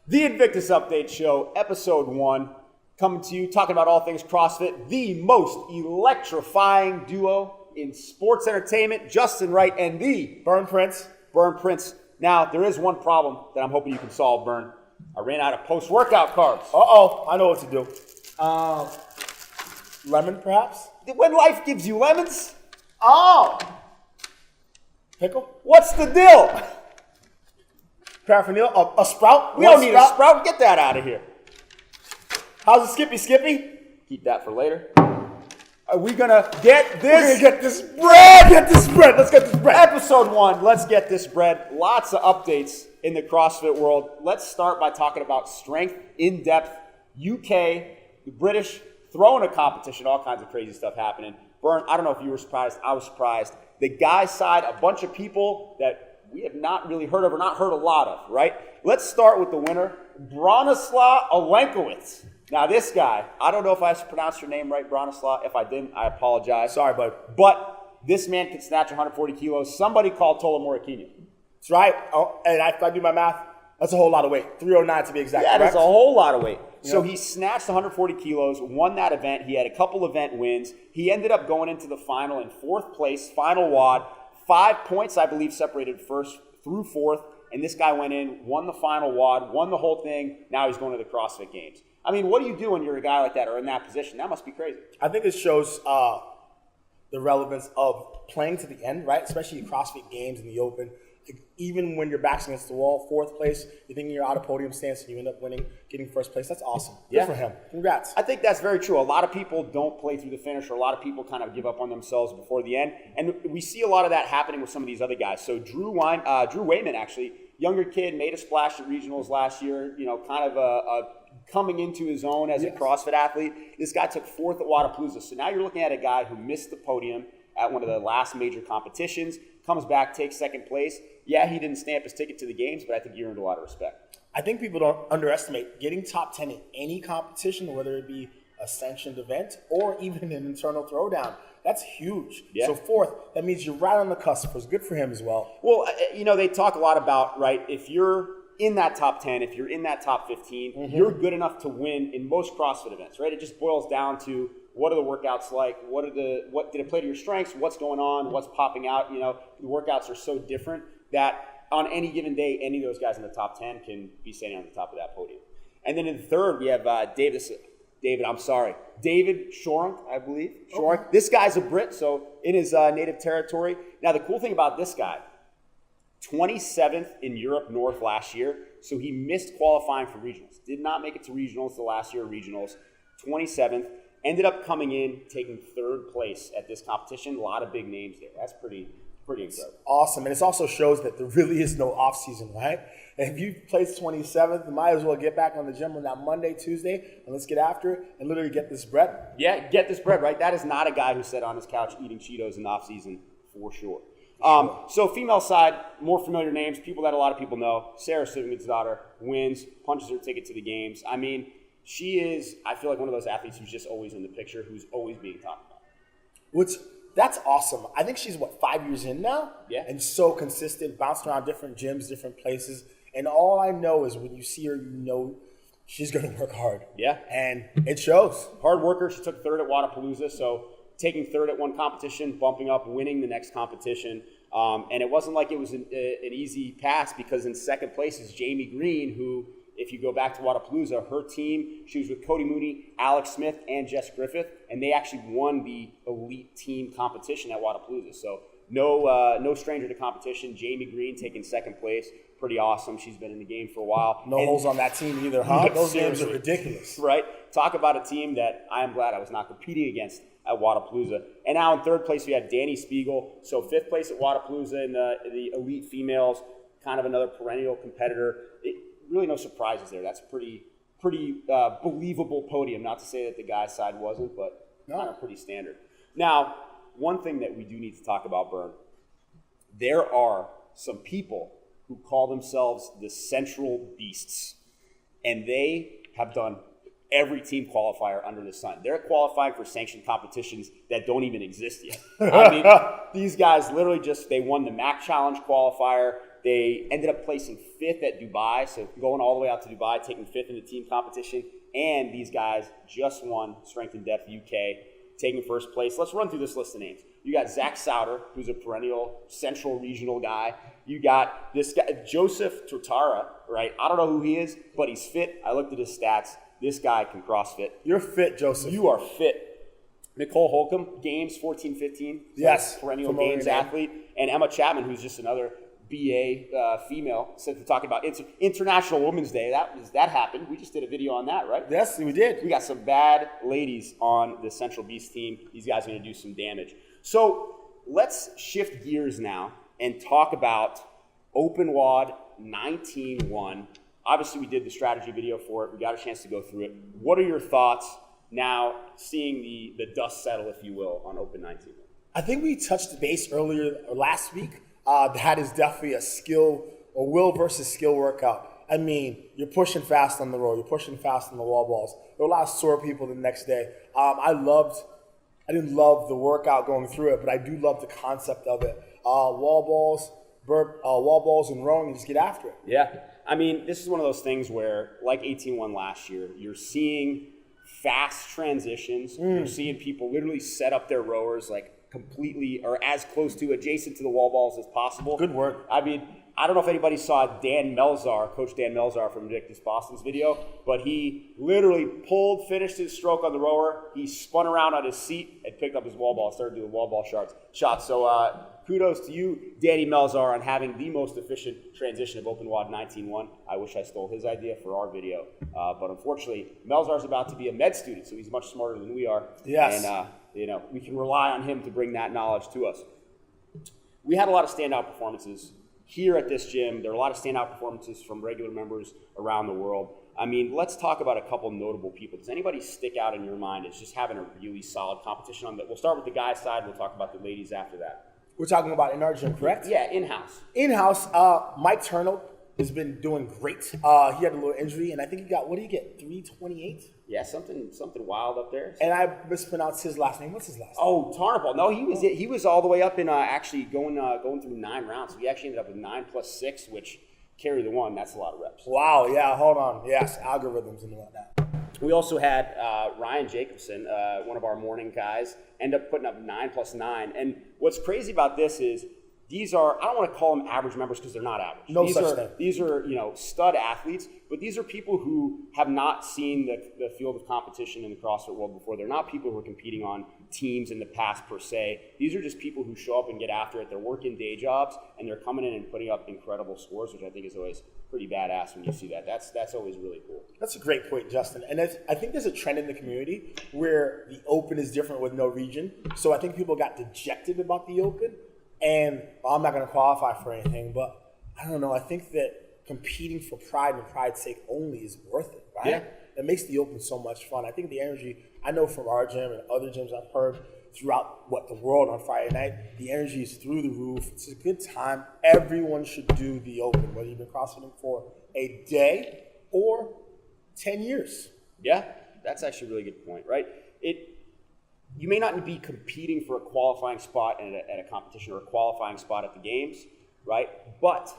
The Invictus Update Show, Episode 1, coming to you, talking about all things CrossFit, the most electrifying duo in sports entertainment, Justin Wright and the Bern Prince. Bern Prince. Now, there is one problem that I'm hoping you can solve, Bern. I ran out of post-workout carbs. Uh-oh, I know what to do. Lemon, perhaps? When life gives you lemons, Oh! Pickle? what's the deal? Paraphernalia? A sprout? We don't need a sprout. Get that out of here. How's the Skippy? Keep that for later. Are we going to get this? We're gonna get this bread! Get this bread! Let's get this bread! Episode 1, let's get this bread. Lots of updates in the CrossFit world. Let's start by talking about strength, in-depth, UK, the British, throwing a competition, all kinds of crazy stuff happening. Bern, I don't know if you were surprised. I was surprised. The guys' side, a bunch of people that we have not really heard of or not heard a lot of, right? Let's start with the winner, Bronislaw Olenkowicz. Now, this guy, I don't know if I pronounced your name right, Bronislaw. If I didn't, I apologize. Sorry, bud. But this man can snatch 140 kilos. Somebody called Tola Morikini. That's right. Oh, and if I do my math, that's a whole lot of weight. 309 to be exact. Yeah, that's a whole lot of weight. Yeah. So he snatched 140 kilos, won that event. He had a couple event wins. He ended up going into the final in 4th place, final WOD. 5 points, I believe, separated first through 4th. And this guy went in, won the final WOD, won the whole thing. Now he's going to the CrossFit Games. I mean, what do you do when you're a guy like that or in that position? That must be crazy. I think it shows the relevance of playing to the end, right? Especially CrossFit Games in the open. Even when your back's against the wall, 4th place, you're thinking you're out of podium stance and you end up winning, getting 1st place. That's awesome. Good for him. Congrats. I think that's very true. A lot of people don't play through the finish, or a lot of people kind of give up on themselves before the end. And we see a lot of that happening with some of these other guys. So Drew Wayman, actually, younger kid, made a splash at regionals last year, you know, kind of a coming into his own as a CrossFit athlete. This guy took 4th at Wodapalooza. So now you're looking at a guy who missed the podium at one of the last major competitions, comes back, takes 2nd place. Yeah, he didn't stamp his ticket to the games, but I think he earned a lot of respect. I think people don't underestimate getting top 10 in any competition, whether it be a sanctioned event or even an internal throwdown. That's huge. Yeah. So 4th, that means you're right on the cusp. It's good for him as well. Well, you know, they talk a lot about, right, if you're in that top 10, if you're in that top 15, you're good enough to win in most CrossFit events, right? It just boils down to what are the workouts like? What did it play to your strengths? What's going on? What's popping out? You know, the workouts are so different that on any given day, any of those guys in the top 10 can be standing on the top of that podium. And then in 3rd, we have David Shorunk, I believe. Shorunk. Okay. This guy's a Brit, so in his native territory. Now, the cool thing about this guy, 27th in Europe North last year, so he missed qualifying for regionals. Did not make it to regionals the last year of regionals. 27th. Ended up coming in, taking 3rd place at this competition. A lot of big names there. That's pretty incredible. Awesome. And it also shows that there really is no off season, right? And if you place 27th, you might as well get back on the gym on that Monday, Tuesday, and let's get after it and literally get this bread. Yeah, get this bread, right? That is not a guy who sat on his couch eating Cheetos in the off season, for sure. So female side, more familiar names, people that a lot of people know. Sarah Sivingen's daughter wins, punches her ticket to the games. I mean, she is, I feel like, one of those athletes who's just always in the picture, who's always being talked about. That's awesome. I think she's, 5 years in now? Yeah. And so consistent, bouncing around different gyms, different places. And all I know is when you see her, you know she's going to work hard. Yeah. And it shows. Hard worker. She took 3rd at Wodapalooza, so taking 3rd at one competition, bumping up, winning the next competition. And it wasn't like it was an easy pass, because in 2nd place is Jamie Green, who, if you go back to Wodapalooza, her team, she was with Cody Mooney, Alex Smith, and Jess Griffith, and they actually won the elite team competition at Wodapalooza. So no stranger to competition. Jamie Green taking 2nd place. Pretty awesome. She's been in the game for a while. No holes on that team either, huh? Those games are ridiculous. Right? Talk about a team that I am glad I was not competing against at Wodapalooza. And now in 3rd place, we have Danny Spiegel. So 5th place at Wodapalooza in the elite females, kind of another perennial competitor. Really no surprises there. That's pretty believable podium. Not to say that the guy's side wasn't, but kind of pretty standard. Now, one thing that we do need to talk about, Bern, there are some people who call themselves the Central Beasts, and they have done every team qualifier under the sun. They're qualifying for sanctioned competitions that don't even exist yet. I mean, these guys literally they won the MAC Challenge qualifier. They ended up placing 5th at Dubai, so going all the way out to Dubai, taking 5th in the team competition. And these guys just won Strength and Depth UK, taking first place. Let's run through this list of names. You got Zach Souter, who's a perennial central regional guy. You got this guy, Joseph Tortara, right? I don't know who he is, but he's fit. I looked at his stats. This guy can CrossFit. You're fit, Joseph. You are fit. Nicole Holcomb, Games 14-15. Yes. Perennial Games athlete. And Emma Chapman, who's just another BA female. Since we're talking about International Women's Day, that happened. We just did a video on that, right? Yes, we did. We got some bad ladies on the Central Beast team. These guys are going to do some damage. So let's shift gears now and talk about Open WOD 19-1. Obviously, we did the strategy video for it. We got a chance to go through it. What are your thoughts now, seeing the dust settle, if you will, on Open 19-1? I think we touched base earlier last week. That is definitely a skill, a will versus skill workout. I mean, you're pushing fast on the road. You're pushing fast on the wall balls. There were a lot of sore people the next day. I didn't love the workout going through it, but I do love the concept of it. Wall balls and rowing, you just get after it. Yeah. I mean, this is one of those things where, like 18-1 last year, you're seeing fast transitions. You're seeing people literally set up their rowers like completely or as close to adjacent to the wall balls as possible. Good work. I mean, I don't know if anybody saw Coach Dan Melzar from Invictus Boston's video, but he literally finished his stroke on the rower. He spun around on his seat and picked up his wall ball, started doing wall ball shots. So kudos to you, Danny Melzar, on having the most efficient transition of Open WOD 19-1. I wish I stole his idea for our video. But unfortunately, Melzar's about to be a med student, so he's much smarter than we are. Yes. And, we can rely on him to bring that knowledge to us. We had a lot of standout performances here at this gym. There are a lot of standout performances from regular members around the world. I mean, let's talk about a couple notable people. Does anybody stick out in your mind as just having a really solid competition on that? We'll start with the guys' side. We'll talk about the ladies after that. We're talking about in our gym, correct? Yeah, in-house. In-house, Mike Turnow has been doing great. He had a little injury, and I think he got, what did he get, 328? Yeah, something wild up there. And I mispronounced his last name. What's his last name? Oh, Tarnapol. No, he was all the way up in actually going through 9 rounds. So he actually ended up with 9 + 6, which carry the 1. That's a lot of reps. Wow, yeah, hold on. Yes, algorithms and whatnot. We also had Ryan Jacobson, one of our morning guys, end up putting up 9 + 9. And what's crazy about this is these are, I don't want to call them average members because they're not average. No such thing. These are, stud athletes, but these are people who have not seen the field of competition in the CrossFit world before. They're not people who are competing on teams in the past per se. These are just people who show up and get after it. They're working day jobs, and they're coming in and putting up incredible scores, which I think is always pretty badass when you see that. That's always really cool. That's a great point, Justin. And I think there's a trend in the community where the Open is different with no region. So I think people got dejected about the Open. And I'm not going to qualify for anything, but I don't know. I think that competing for pride and pride's sake only is worth it, right? Yeah. It makes the Open so much fun. I think the energy, I know from our gym and other gyms I've heard throughout the world on Friday night, the energy is through the roof. It's a good time. Everyone should do the Open, whether you've been CrossFitting for a day or 10 years. Yeah, that's actually a really good point, right? You may not be competing for a qualifying spot at a competition or a qualifying spot at the games, right? But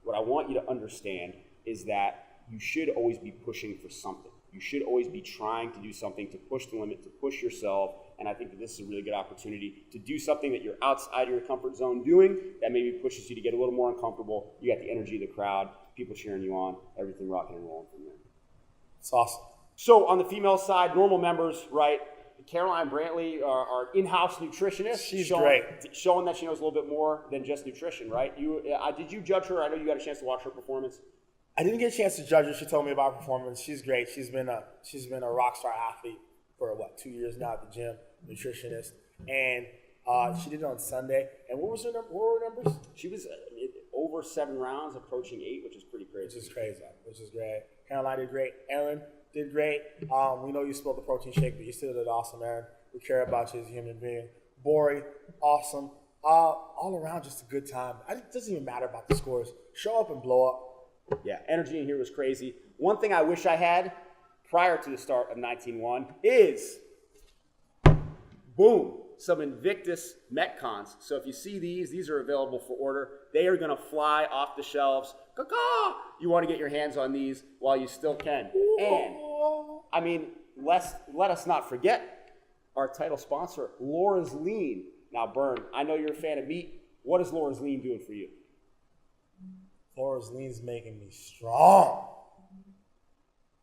what I want you to understand is that you should always be pushing for something. You should always be trying to do something to push the limit, to push yourself. And I think that this is a really good opportunity to do something that you're outside of your comfort zone doing that maybe pushes you to get a little more uncomfortable. You got the energy of the crowd, people cheering you on, everything rocking and rolling from there. It's awesome. So on the female side, normal members, right? Caroline Brantley, our in-house nutritionist. She's great. Showing that she knows a little bit more than just nutrition, right? Did you judge her? I know you got a chance to watch her performance. I didn't get a chance to judge her. She told me about her performance. She's great. She's been a rock star athlete for 2 years now at the gym, nutritionist. And she did it on Sunday. And what were her numbers? She was over 7 rounds, approaching 8, which is pretty crazy. Which is great. Caroline did great. Aaron did great. We know you spilled the protein shake, but you still did awesome, Aaron. We care about you as a human being. Bori, awesome. All around, just a good time. It doesn't even matter about the scores. Show up and blow up. Yeah, energy in here was crazy. One thing I wish I had prior to the start of 19-1 is, boom, some Invictus Metcons. So if you see these are available for order. They are going to fly off the shelves. Caw-caw! You want to get your hands on these while you still can. And, I mean, let us not forget our title sponsor, Laura's Lean. Now, Bern, I know you're a fan of meat. What is Laura's Lean doing for you? Laura's Lean's making me strong.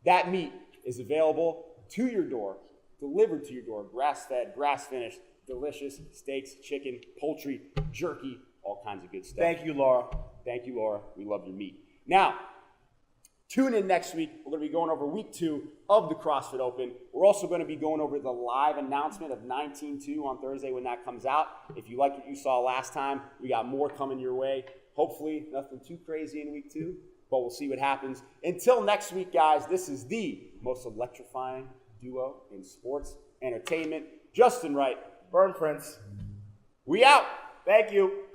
That meat is available to your door, delivered to your door, grass-fed, grass-finished, delicious steaks, chicken, poultry, jerky, all kinds of good stuff. Thank you, Laura. Thank you, Laura. We love your meat. Now, tune in next week. We're going to be going over week 2 of the CrossFit Open. We're also going to be going over the live announcement of 19-2 on Thursday when that comes out. If you liked what you saw last time, we got more coming your way. Hopefully, nothing too crazy in week 2, but we'll see what happens. Until next week, guys, this is the most electrifying duo in sports entertainment. Justin Wright. Bern Prince. We out. Thank you.